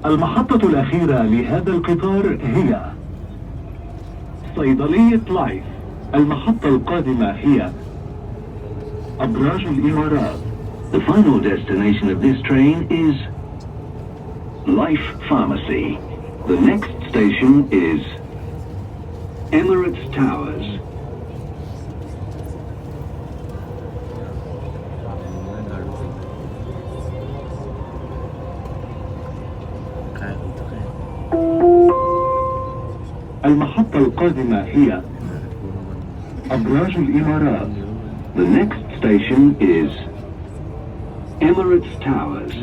المحطة الأخيرة لهذا القطار هي صيدلية لايف. المحطة القادمة هي أبراج الإمارات. The final destination of this train is Life Pharmacy. The next station is Emirates Towers. المحطة القادمة هي أبراج الإمارات. The next station is Emirates Towers.